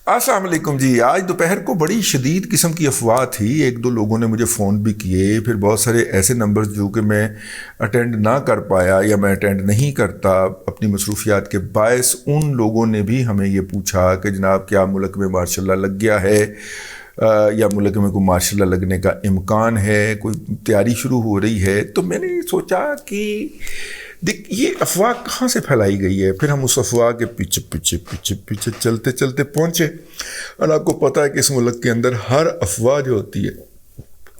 السلام علیکم جی. آج دوپہر کو بڑی شدید قسم کی افواہ تھی. ایک دو لوگوں نے مجھے فون بھی کیے، پھر بہت سارے ایسے نمبرز جو کہ میں اٹینڈ نہ کر پایا یا میں اٹینڈ نہیں کرتا اپنی مصروفیات کے باعث. ان لوگوں نے بھی ہمیں یہ پوچھا کہ جناب کیا ملک میں ماشاء اللہ لگ گیا ہے یا ملک میں کوئی ماشاء اللہ لگنے کا امکان ہے، کوئی تیاری شروع ہو رہی ہے. تو میں نے سوچا کہ دیکھ یہ افواہ کہاں سے پھیلائی گئی ہے. پھر ہم اس افواہ کے پیچھے پیچھے پیچھے پیچھے چلتے چلتے پہنچے، اور آپ کو پتہ ہے کہ اس ملک کے اندر ہر افواہ جو ہوتی ہے،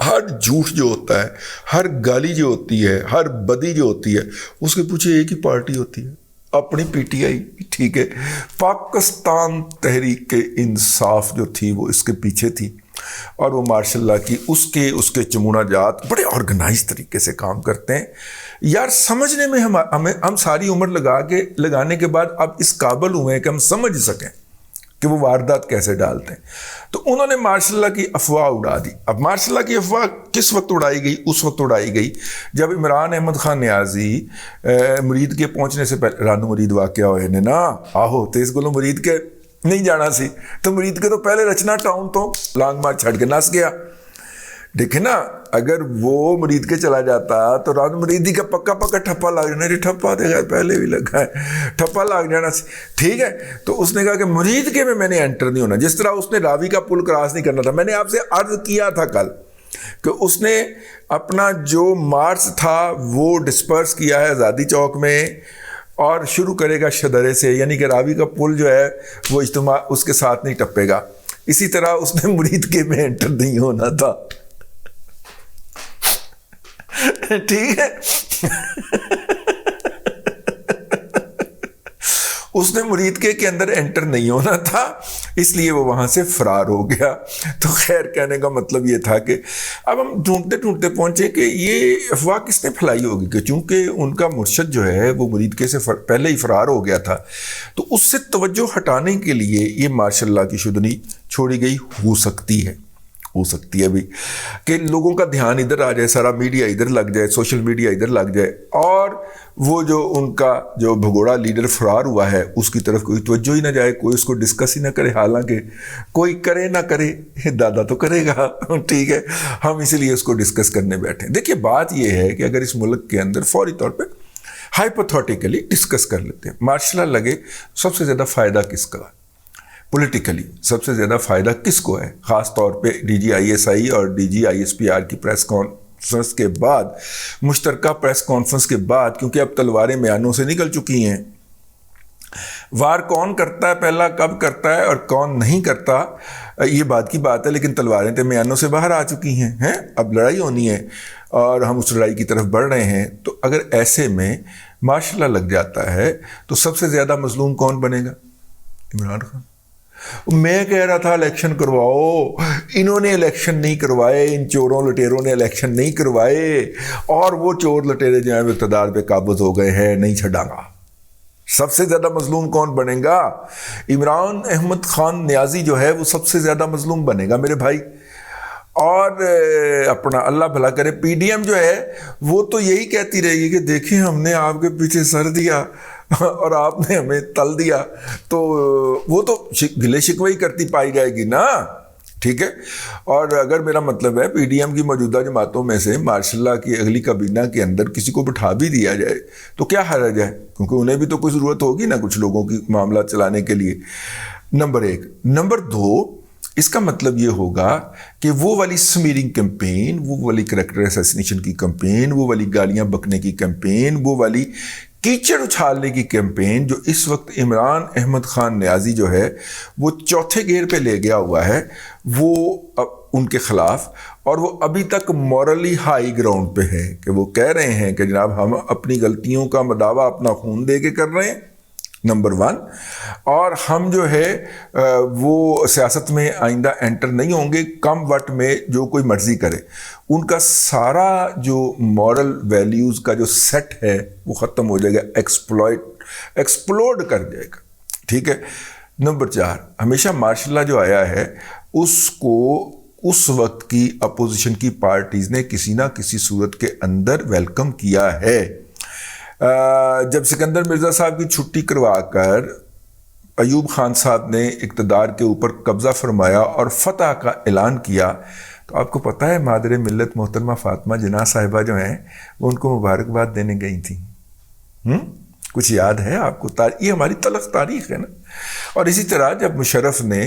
ہر جھوٹ جو ہوتا ہے، ہر گالی جو ہوتی ہے، ہر بدی جو ہوتی ہے، اس کے پیچھے ایک ہی پارٹی ہوتی ہے، اپنی پی ٹی آئی. ٹھیک ہے، پاکستان تحریک انصاف جو تھی وہ اس کے پیچھے تھی، اور وہ ماشاء اللہ کی اس کے چمونہ جات بڑے آرگنائز طریقے سے کام کرتے ہیں. یار سمجھنے میں ہم ساری عمر لگانے کے بعد اب اس قابل ہوئے ہیں کہ ہم سمجھ سکیں کہ وہ واردات کیسے ڈالتے ہیں. تو انہوں نے ماشاء اللہ کی افواہ اڑا دی. اب ماشاء اللہ کی افواہ کس وقت اڑائی گئی؟ اس وقت اڑائی گئی جب عمران احمد خان نیازی مرید کے پہنچنے سے پہلے رانو مرید واقعہ ہوئے نے نا آہو تیز گلو مرید کے نہیں جانا سی، تو مرید کے تو پہلے رچنا ٹاؤن تو لانگ مارچ چھڑ کے نس گیا. دیکھیں نا، اگر وہ مرید کے چلا جاتا تو رانو مریدی کا پکا ٹھپا لگ جانا. ٹھپا تو خیر پہلے بھی لگا ہے، ٹھپا لگ جانا سی. ٹھیک ہے، تو اس نے کہا کہ مرید کے میں نے انٹر نہیں ہونا. جس طرح اس نے راوی کا پل کراس نہیں کرنا تھا. میں نے آپ سے عرض کیا تھا کل کہ اس نے اپنا جو مارچ تھا وہ ڈسپرس کیا ہے آزادی چوک میں اور شروع کرے گا شدرے سے، یعنی کہ راوی کا پل جو ہے وہ اجتماع اس کے ساتھ نہیں ٹپے گا. اسی طرح اس نے مرید کے میں انٹر نہیں ہونا تھا. ٹھیک ہے، اس نے مرید کے اندر انٹر نہیں ہونا تھا، اس لیے وہ وہاں سے فرار ہو گیا. تو خیر کہنے کا مطلب یہ تھا کہ اب ہم ڈھونڈتے ڈھونڈتے پہنچے کہ یہ افواہ کس نے پھیلائی ہوگی کہ چونکہ ان کا مرشد جو ہے وہ مرید کے سے پہلے ہی فرار ہو گیا تھا، تو اس سے توجہ ہٹانے کے لیے یہ ماشاء اللہ کی شدنی چھوڑی گئی. ہو سکتی ہے بھی کہ لوگوں کا دھیان ادھر آ جائے، سارا میڈیا ادھر لگ جائے، سوشل میڈیا ادھر لگ جائے، اور وہ جو ان کا جو بھگوڑا لیڈر فرار ہوا ہے اس کی طرف کوئی توجہ ہی نہ جائے، کوئی اس کو ڈسکس ہی نہ کرے. حالانکہ کوئی کرے نہ کرے دادا تو کرے گا. ٹھیک ہے، ہم اسی لیے اس کو ڈسکس کرنے بیٹھے. دیکھیے بات یہ ہے کہ اگر اس ملک کے اندر فوری طور پہ ہائپوتھیٹیکلی ڈسکس کر لیتے ہیں، ماشاء اللہ لگے سب سے زیادہ فائدہ کس کا ہے، پولیٹیکلی سب سے زیادہ فائدہ کس کو ہے، خاص طور پہ D G I S I اور D G I S P R کی پریس کانفرنس کے بعد، مشترکہ پریس کانفرنس کے بعد، کیونکہ اب تلواریں میانوں سے نکل چکی ہیں. وار کون کرتا ہے پہلا، کب کرتا ہے اور کون نہیں کرتا، یہ بات کی بات ہے، لیکن تلواریں تو میانوں سے باہر آ چکی ہیں. اب لڑائی ہونی ہے اور ہم اس لڑائی کی طرف بڑھ رہے ہیں. تو اگر ایسے میں ماشاء اللہ لگ جاتا ہے تو سب سے زیادہ مظلوم کون بنے گا؟ عمران خان. میں کہہ رہا تھا الیکشن کرواؤ، انہوں نے الیکشن نہیں کروائے، ان چوروں لٹیروں نے الیکشن نہیں کروائے، اور وہ چور لٹیرے جو ہیں اقتدار پہ قابض ہو گئے ہیں، نہیں چھڑا گا. سب سے زیادہ مظلوم کون بنے گا؟ عمران احمد خان نیازی جو ہے وہ سب سے زیادہ مظلوم بنے گا میرے بھائی. اور اپنا اللہ بھلا کرے پی ڈی ایم جو ہے وہ تو یہی کہتی رہے گی کہ دیکھیں ہم نے آپ کے پیچھے سر دیا اور آپ نے ہمیں تل دیا. تو وہ تو گلے شکوے ہی کرتی پائی جائے گی نا. ٹھیک ہے، اور اگر میرا مطلب ہے پی ڈی ایم کی موجودہ جماعتوں میں سے ماشاء اللہ کی اگلی کابینہ کے اندر کسی کو بٹھا بھی دیا جائے تو کیا حرج ہے، کیونکہ انہیں بھی تو کوئی ضرورت ہوگی نا کچھ لوگوں کی معاملات چلانے کے لیے. نمبر 1. نمبر 2، اس کا مطلب یہ ہوگا کہ وہ والی سمیرنگ کیمپین، وہ والی کریکٹر اسیسینیشن کی کیمپین، وہ والی گالیاں بکنے کی کیمپین، وہ والی کیچڑ اچھالنے کی کیمپین جو اس وقت عمران احمد خان نیازی جو ہے وہ چوتھے گیئر پہ لے گیا ہوا ہے وہ ان کے خلاف، اور وہ ابھی تک مورلی ہائی گراؤنڈ پہ ہے کہ وہ کہہ رہے ہیں کہ جناب ہم اپنی غلطیوں کا مداوع اپنا خون دے کے کر رہے ہیں، نمبر 1، اور ہم جو ہے وہ سیاست میں آئندہ انٹر نہیں ہوں گے کم وقت میں جو کوئی مرضی کرے. ان کا سارا جو مورل ویلیوز کا جو سیٹ ہے وہ ختم ہو جائے گا، ایکسپلوڈ کر جائے گا. ٹھیک ہے. نمبر 4، ہمیشہ ماشاء اللہ جو آیا ہے اس کو اس وقت کی اپوزیشن کی پارٹیز نے کسی نہ کسی صورت کے اندر ویلکم کیا ہے. جب سکندر مرزا صاحب کی چھٹی کروا کر ایوب خان صاحب نے اقتدار کے اوپر قبضہ فرمایا اور فتح کا اعلان کیا تو آپ کو پتہ ہے مادر ملت محترمہ فاطمہ جناح صاحبہ جو ہیں وہ ان کو مبارکباد دینے گئی تھیں. کچھ یاد ہے آپ کو؟ یہ ہماری تلخ تاریخ ہے نا. اور اسی طرح جب مشرف نے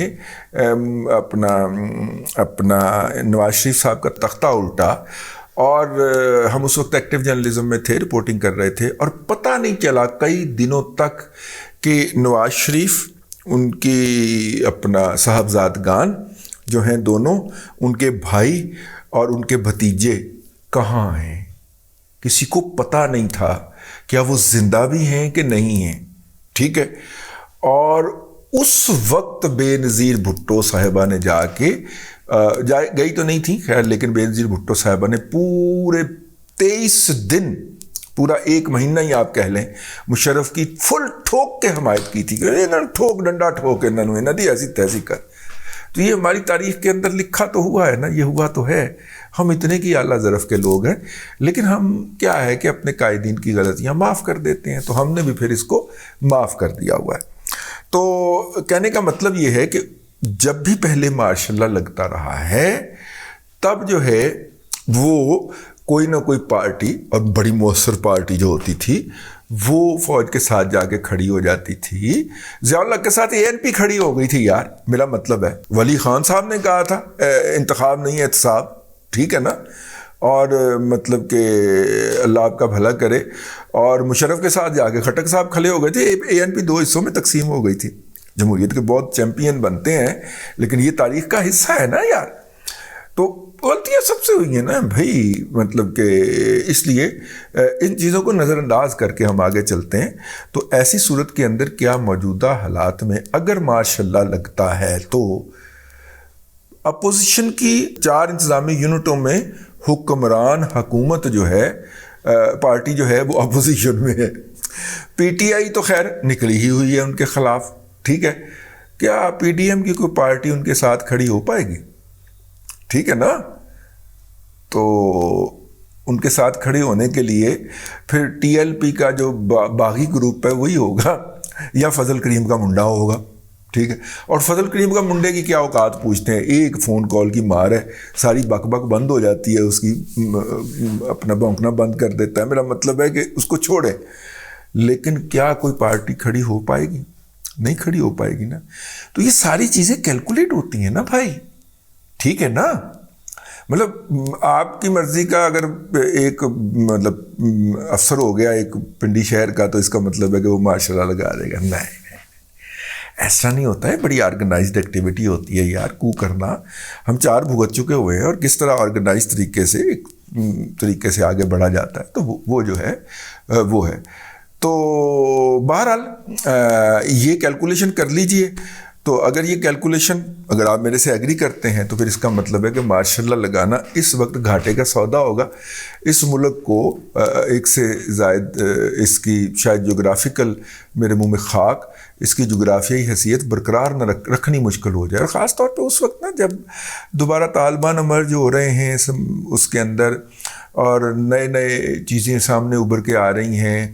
اپنا نواز شریف صاحب کا تختہ الٹا اور ہم اس وقت ایکٹیو جرنلزم میں تھے، رپورٹنگ کر رہے تھے، اور پتہ نہیں چلا کئی دنوں تک کہ نواز شریف ان کی اپنا صاحبزادگان جو ہیں دونوں، ان کے بھائی اور ان کے بھتیجے کہاں ہیں. کسی کو پتہ نہیں تھا کیا وہ زندہ بھی ہیں کہ نہیں ہیں. ٹھیک ہے. اور اس وقت بے نظیر بھٹو صاحبہ نے جا کے گئی تو نہیں تھی خیر، لیکن بے نظیر بھٹو صاحبہ نے پورے 23 دن، پورا 1 مہینہ ہی آپ کہہ لیں، مشرف کی فل ٹھوک کے حمایت کی تھی کہ ٹھوک ڈنڈا ٹھوک انہوں نے ایسی تیسی کر. تو یہ ہماری تاریخ کے اندر لکھا تو ہوا ہے نا، یہ ہوا تو ہے. ہم اتنے کی اعلیٰ ظرف کے لوگ ہیں، لیکن ہم کیا ہے کہ اپنے قائدین کی غلطیاں معاف کر دیتے ہیں. تو ہم نے بھی پھر اس کو معاف کر دیا ہوا ہے. تو کہنے کا مطلب یہ ہے کہ جب بھی پہلے ماشاء اللہ لگتا رہا ہے، تب جو ہے وہ کوئی نہ کوئی پارٹی، اور بڑی مؤثر پارٹی جو ہوتی تھی وہ فوج کے ساتھ جا کے کھڑی ہو جاتی تھی. ضیاء اللہ کے ساتھ ANP کھڑی ہو گئی تھی یار، میرا مطلب ہے. ولی خان صاحب نے کہا تھا انتخاب نہیں احتساب، ٹھیک ہے نا. اور مطلب کہ اللہ آپ کا بھلا کرے. اور مشرف کے ساتھ جا کے خٹک صاحب کھڑے ہو گئے تھے. ANP 2 حصوں میں تقسیم ہو گئی تھی. جمہوریت کے بہت چیمپئن بنتے ہیں، لیکن یہ تاریخ کا حصہ ہے نا یار. تو غلطیاں سب سے ہوئی ہیں نا بھائی، مطلب کہ اس لیے ان چیزوں کو نظر انداز کر کے ہم آگے چلتے ہیں. تو ایسی صورت کے اندر کیا موجودہ حالات میں اگر ماشاء اللہ لگتا ہے تو اپوزیشن کی 4 انتظامی یونٹوں میں حکمران حکومت جو ہے، پارٹی جو ہے وہ اپوزیشن میں ہے. PTI تو خیر نکلی ہی ہوئی ہے ان کے خلاف. ٹھیک ہے. کیا PDM کی کوئی پارٹی ان کے ساتھ کھڑی ہو پائے گی؟ ٹھیک ہے نا. تو ان کے ساتھ کھڑے ہونے کے لیے پھر TLP کا جو باغی گروپ ہے وہی ہوگا، یا فضل کریم کا منڈا ہوگا. ٹھیک ہے. اور فضل کریم کا منڈے کی کیا اوقات پوچھتے ہیں؟ ایک فون کال کی مار ہے، ساری بک بک بند ہو جاتی ہے اس کی، اپنا بھونکنا بند کر دیتا ہے. میرا مطلب ہے کہ اس کو چھوڑے. لیکن کیا کوئی پارٹی کھڑی ہو پائے گی؟ نہیں کھڑی ہو پائے گی نا. تو یہ ساری چیزیں کیلکولیٹ ہوتی ہیں نا بھائی. ٹھیک ہے نا. مطلب آپ کی مرضی کا اگر ایک مطلب افسر ہو گیا ایک پنڈی شہر کا، تو اس کا مطلب ہے کہ وہ ماشاء اللہ لگا دے گا. نہیں، ایسا نہیں ہوتا ہے. بڑی آرگنائزڈ ایکٹیویٹی ہوتی ہے یار کو کرنا. ہم 4 بھگت چکے ہوئے ہیں، اور کس طرح آرگنائز طریقے سے آگے بڑھا جاتا ہے. تو وہ جو ہے وہ ہے. تو بہرحال یہ کیلکولیشن کر لیجئے. تو اگر یہ کیلکولیشن اگر آپ میرے سے ایگری کرتے ہیں تو پھر اس کا مطلب ہے کہ ماشاء اللہ لگانا اس وقت گھاٹے کا سودا ہوگا. اس ملک کو ایک سے زائد اس کی شاید جغرافیکل، میرے منہ میں خاک، اس کی جغرافیائی حیثیت برقرار نہ رکھنی مشکل ہو جائے. اور خاص طور پہ اس وقت نا جب دوبارہ طالبان امرج ہو رہے ہیں اس کے اندر، اور نئے چیزیں سامنے ابھر کے آ رہی ہیں.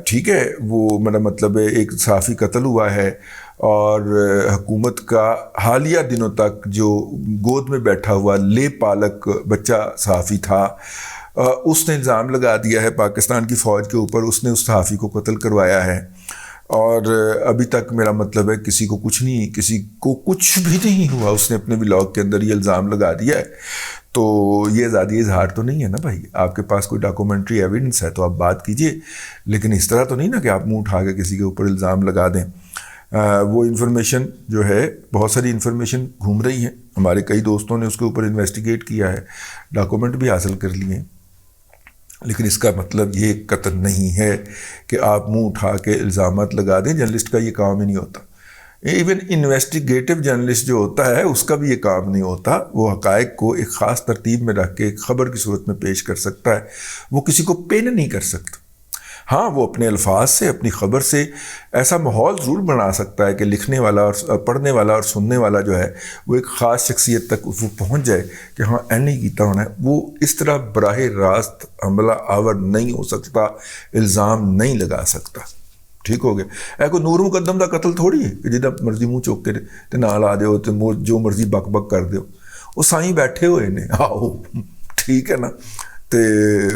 ٹھیک ہے. وہ میرا مطلب ہے ایک صحافی قتل ہوا ہے، اور حکومت کا حالیہ دنوں تک جو گود میں بیٹھا ہوا لے پالک بچہ صحافی تھا، اس نے الزام لگا دیا ہے پاکستان کی فوج کے اوپر. اس نے اس صحافی کو قتل کروایا ہے، اور ابھی تک میرا مطلب ہے کسی کو کچھ بھی نہیں ہوا. اس نے اپنے ولاگ کے اندر یہ الزام لگا دیا ہے. تو یہ آزادی اظہار تو نہیں ہے نا بھائی. آپ کے پاس کوئی ڈاکومنٹری ایویڈنس ہے تو آپ بات کیجئے، لیکن اس طرح تو نہیں نا کہ آپ منہ اٹھا کے کسی کے اوپر الزام لگا دیں. وہ انفارمیشن جو ہے، بہت ساری انفارمیشن گھوم رہی ہے. ہمارے کئی دوستوں نے اس کے اوپر انویسٹیگیٹ کیا ہے، ڈاکومنٹ بھی حاصل کر لیے ہیں. لیکن اس کا مطلب یہ قطعاً نہیں ہے کہ آپ منہ اٹھا کے الزامات لگا دیں. جرنلسٹ کا یہ کام ہی نہیں ہوتا. ایون انویسٹیگیٹو جرنلسٹ جو ہوتا ہے اس کا بھی یہ کام نہیں ہوتا. وہ حقائق کو ایک خاص ترتیب میں رکھ کے ایک خبر کی صورت میں پیش کر سکتا ہے. وہ کسی کو پن نہیں کر سکتا. ہاں، وہ اپنے الفاظ سے، اپنی خبر سے ایسا ماحول ضرور بنا سکتا ہے کہ لکھنے والا اور پڑھنے والا اور سننے والا جو ہے وہ ایک خاص شخصیت تک وہ پہنچ جائے کہ ہاں نہیں کیتا ہونا ہے. وہ اس طرح براہ راست حملہ آور نہیں ہو سکتا، الزام نہیں لگا سکتا. ٹھیک ہو گیا. کوئی نور مقدم دا قتل تھوڑی ہے کہ جدھا مرضی منہ چوک کے تے نال آ دیو تے جو مرضی بک بک کر دیو. وہ سائیں بیٹھے ہوئے نے آؤ ٹھیک ہے نا. تو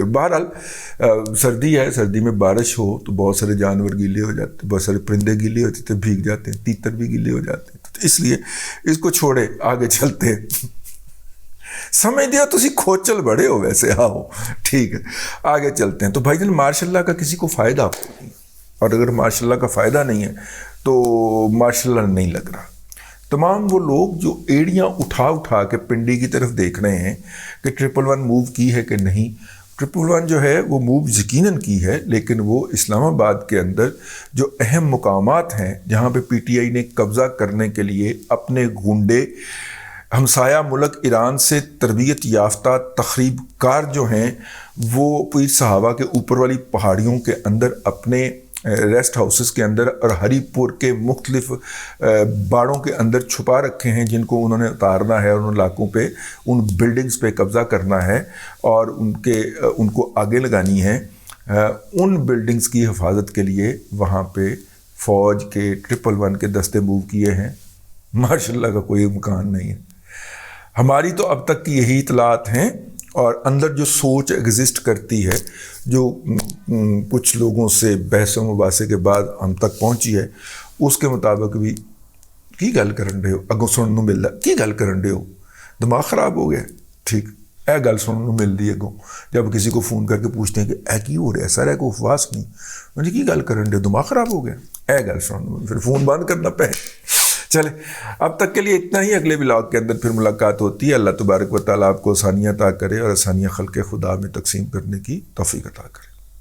بہرحال سردی ہے, سردی میں بارش ہو تو بہت سارے جانور گیلے ہو جاتے, بہت سارے پرندے گیلے ہوتے تھے, بھیگ جاتے ہیں, تیتر بھی گیلے ہو جاتے ہیں. تو اس لیے اس کو چھوڑے آگے چلتے ہیں. سمجھ دیا تسی کھوچل بڑے ہو ویسے, آؤ ٹھیک ہے آگے چلتے ہیں. تو بھائی جان ماشاء اللہ کا کسی کو فائدہ نہیں, اور اگر ماشاء اللہ کا فائدہ نہیں ہے تو ماشاء اللہ نہیں لگ رہا. تمام وہ لوگ جو ایڑیاں اٹھا اٹھا کے پنڈی کی طرف دیکھ رہے ہیں کہ 111 موو کی ہے کہ نہیں. 111 جو ہے وہ موو یقیناً کی ہے, لیکن وہ اسلام آباد کے اندر جو اہم مقامات ہیں جہاں پہ پی ٹی آئی نے قبضہ کرنے کے لیے اپنے گنڈے ہمسایہ ملک ایران سے تربیت یافتہ تخریب کار جو ہیں وہ پیر صحابہ کے اوپر والی پہاڑیوں کے اندر اپنے ریسٹ ہاؤسز کے اندر اور ہری پور کے مختلف باڑوں کے اندر چھپا رکھے ہیں, جن کو انہوں نے اتارنا ہے, ان علاقوں پہ ان بلڈنگز پہ قبضہ کرنا ہے اور ان کو آگے لگانی ہے. ان بلڈنگز کی حفاظت کے لیے وہاں پہ فوج کے 111 کے دستے موو کیے ہیں. ماشاء اللہ کا کوئی امکان نہیں ہے. ہماری تو اب تک کی یہی اطلاعات ہیں, اور اندر جو سوچ ایگزسٹ کرتی ہے جو کچھ لوگوں سے بحث و مباحثے کے بعد ہم تک پہنچی ہے, اس کے مطابق بھی کی گل کرن رہے ہو اگوں سنن نوں ملدا, کی گل کرن رہے ہو, دماغ خراب ہو گیا. ٹھیک اے گل سنن نوں ملدی ہے اگوں جب کسی کو فون کر کے پوچھتے ہیں کہ اے کی ہو رہا ہے, سر اے کوئی افواس نہیں, مجھے کی گل کرن رہے ہو, دماغ خراب ہو گیا, اے گل سنن, پھر فون بند کرنا پے. چلے اب تک کے لیے اتنا ہی. اگلے ولاگ کے اندر پھر ملاقات ہوتی ہے. اللہ تبارک و تعالیٰ آپ کو آسانیاں عطا کرے اور آسانیاں خلق خدا میں تقسیم کرنے کی توفیق عطا کرے.